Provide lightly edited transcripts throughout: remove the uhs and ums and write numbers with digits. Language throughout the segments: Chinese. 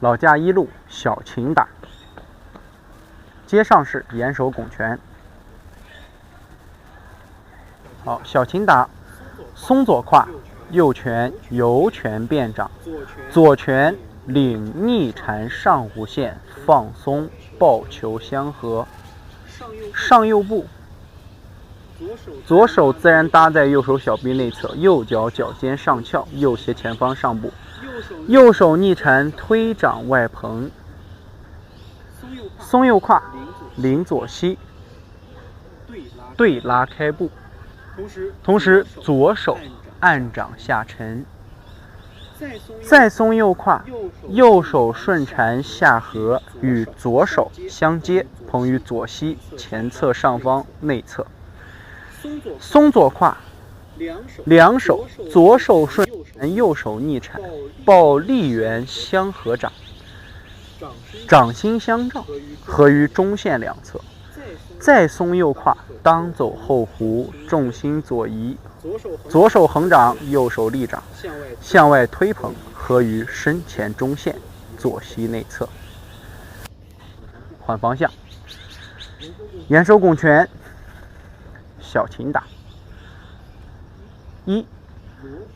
老架一路小擒打，接上式严守拱拳。好，小擒打，松左胯，右拳由拳变掌，左拳领逆缠上弧线，放松抱球相合，上右步。左手自然搭在右手小臂内侧，右脚脚尖上翘，右斜前方上步，右手逆缠推掌外蓬，松右胯，领左膝，对拉开步，同时左手按掌下沉，再松右胯，右手顺缠下合，与左手相接，捧于左膝前侧上方内侧。松左胯，两手左手顺缠，右手逆缠，抱力圆相合掌，掌心相照，合于中线两侧。再松右胯，当走后弧，重心左移，左手横掌，右手立掌，向外推捧，合于身前中线，左膝内侧。换方向，严守拱拳，小擒打。一，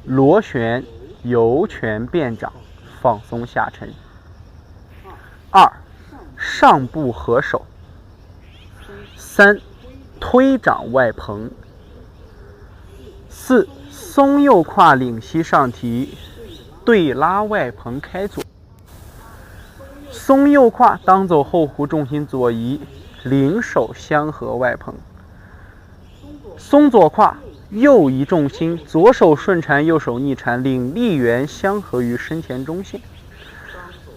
螺旋由拳变掌，放松下沉。二，上步合手。三，推掌外蓬。四，松右胯领膝上提，对拉外蓬开左。松右胯当走后弧，重心左移，领手相合外蓬。松左胯，右移重心，左手顺缠，右手逆缠，领力圆相合于身前中线。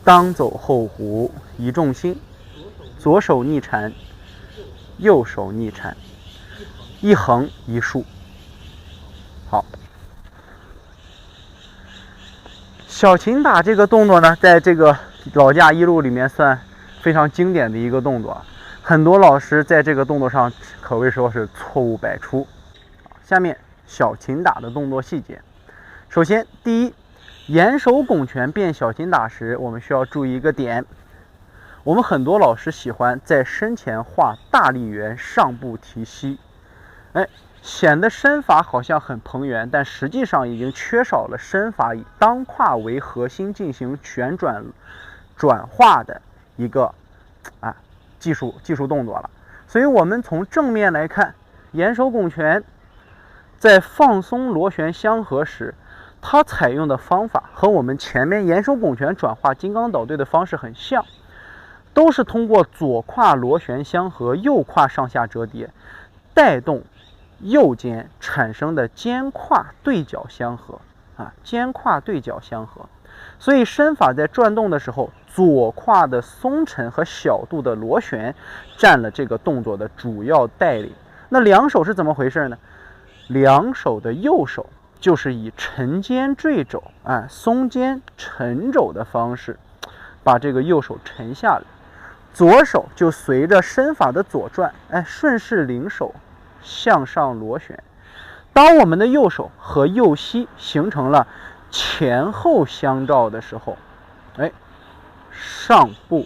当走后弧，移重心，左手逆缠，右手逆缠，一横一竖。好，小擒打这个动作呢，在这个老架一路里面算非常经典的一个动作，很多老师在这个动作上可谓说是错误百出。下面小擒打的动作细节。首先，第一，严守拱拳变小擒打时，我们需要注意一个点。我们很多老师喜欢在身前画大力圆，上步提膝，显得身法好像很蓬圆，但实际上已经缺少了身法以当胯为核心进行旋转转化的一个技术动作了。所以我们从正面来看，严守拱拳在放松螺旋相合时，它采用的方法和我们前面严守拱拳转化金刚倒退的方式很像，都是通过左胯螺旋相合，右胯上下折叠，带动右肩产生的肩胯对角相合肩胯对角相合。所以身法在转动的时候，左胯的松沉和小度的螺旋占了这个动作的主要带领。那两手是怎么回事呢？两手的右手就是以沉肩坠肘松肩沉肘的方式把这个右手沉下来，左手就随着身法的左转顺势领手向上螺旋。当我们的右手和右膝形成了前后相照的时候，上步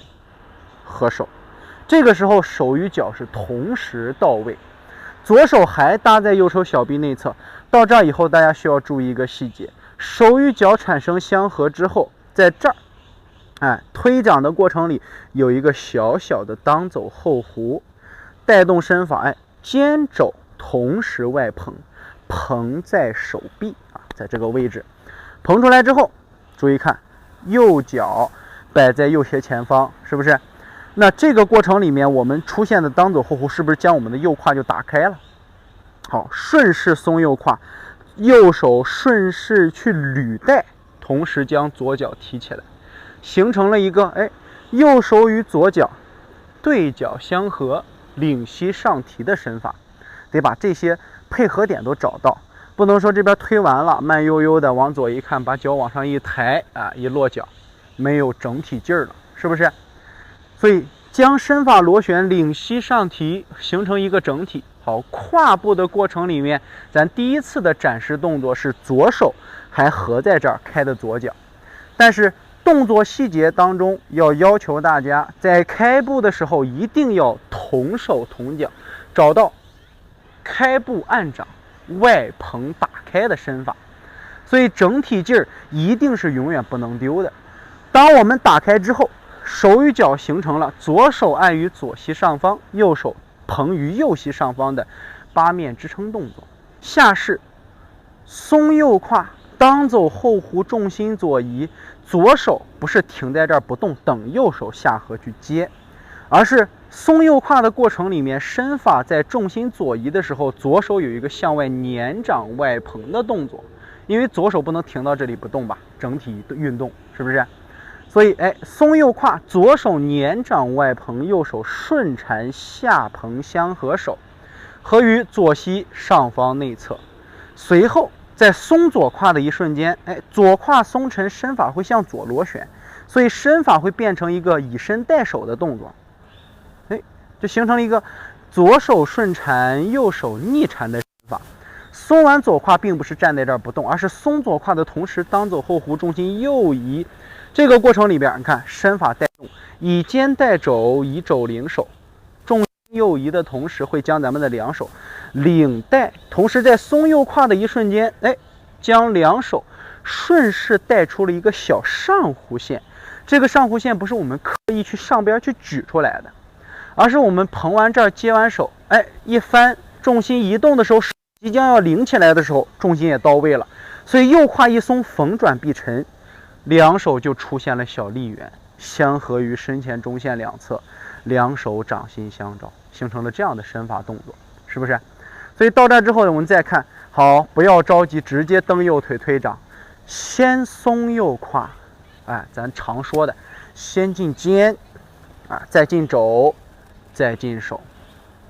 合手，这个时候手与脚是同时到位，左手还搭在右手小臂内侧。到这儿以后，大家需要注意一个细节，手与脚产生相合之后，在这儿推掌的过程里有一个小小的当走后弧，带动身法肩肘同时外蓬，蓬在手臂在这个位置，蓬出来之后，注意看右脚摆在右斜前方，是不是？那这个过程里面我们出现的当走后弧是不是将我们的右胯就打开了？好，顺势松右胯，右手顺势去捋带，同时将左脚提起来，形成了一个右手与左脚对角相合，领膝上提的身法。得把这些配合点都找到，不能说这边推完了慢悠悠的往左一看，把脚往上一抬一落脚，没有整体劲儿了，是不是？所以将身法螺旋，领膝上提，形成一个整体。好，跨步的过程里面，咱第一次的展示动作是左手还合在这儿开的左脚，但是动作细节当中要求大家在开步的时候一定要同手同脚，找到开步按掌、外蓬打开的身法，所以整体劲儿一定是永远不能丢的。当我们打开之后，手与脚形成了左手按于左膝上方，右手捧于右膝上方的八面支撑动作。下势松右胯，当走后弧，重心左移，左手不是停在这儿不动，等右手下颌去接，而是松右胯的过程里面，身法在重心左移的时候，左手有一个向外捻掌外蓬的动作，因为左手不能停到这里不动吧，整体运动是不是？所以松右胯，左手捻掌外蓬，右手顺缠下蓬相合手，合于左膝上方内侧。随后在松左胯的一瞬间，左胯松沉，身法会向左螺旋，所以身法会变成一个以身带手的动作，就形成了一个左手顺缠，右手逆缠的身法。松完左胯并不是站在这儿不动，而是松左胯的同时，当走后弧，重心右移。这个过程里边，你看身法带动，以肩带肘，以肘领手，重心右移的同时，会将咱们的两手领带，同时在松右胯的一瞬间，将两手顺势带出了一个小上弧线。这个上弧线不是我们刻意去上边去举出来的，而是我们捧完这儿接完手，一翻，重心移动的时候，即将要领起来的时候，重心也到位了，所以右胯一松，逢转必沉，两手就出现了小立圆，相合于身前中线两侧，两手掌心相照，形成了这样的身法动作，是不是？所以到这之后我们再看，好，不要着急直接蹬右腿推掌，先松右胯，咱常说的先进肩，再进肘，再进手，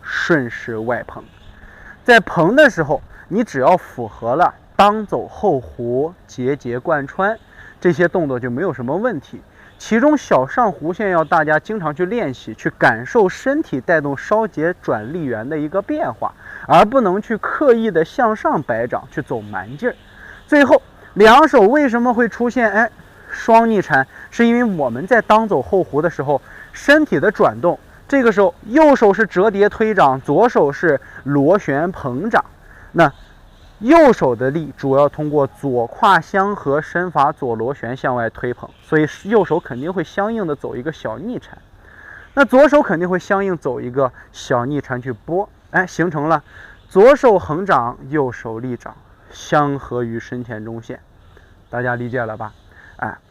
顺势外蓬。在蓬的时候，你只要符合了当走后弧、节节贯穿这些动作就没有什么问题。其中小上弧线要大家经常去练习，去感受身体带动稍节转立圆的一个变化，而不能去刻意的向上摆掌去走蛮劲儿。最后两手为什么会出现双逆缠，是因为我们在当走后弧的时候，身体的转动，这个时候右手是折叠推掌，左手是螺旋捧掌，那右手的力主要通过左胯相合，身法左螺旋向外推捧，所以右手肯定会相应的走一个小逆缠，那左手肯定会相应走一个小逆缠去拨，形成了左手横掌，右手立掌，相合于身前中线。大家理解了吧？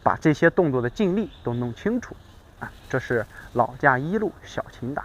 把这些动作的劲力都弄清楚，这是老架一路小擒打。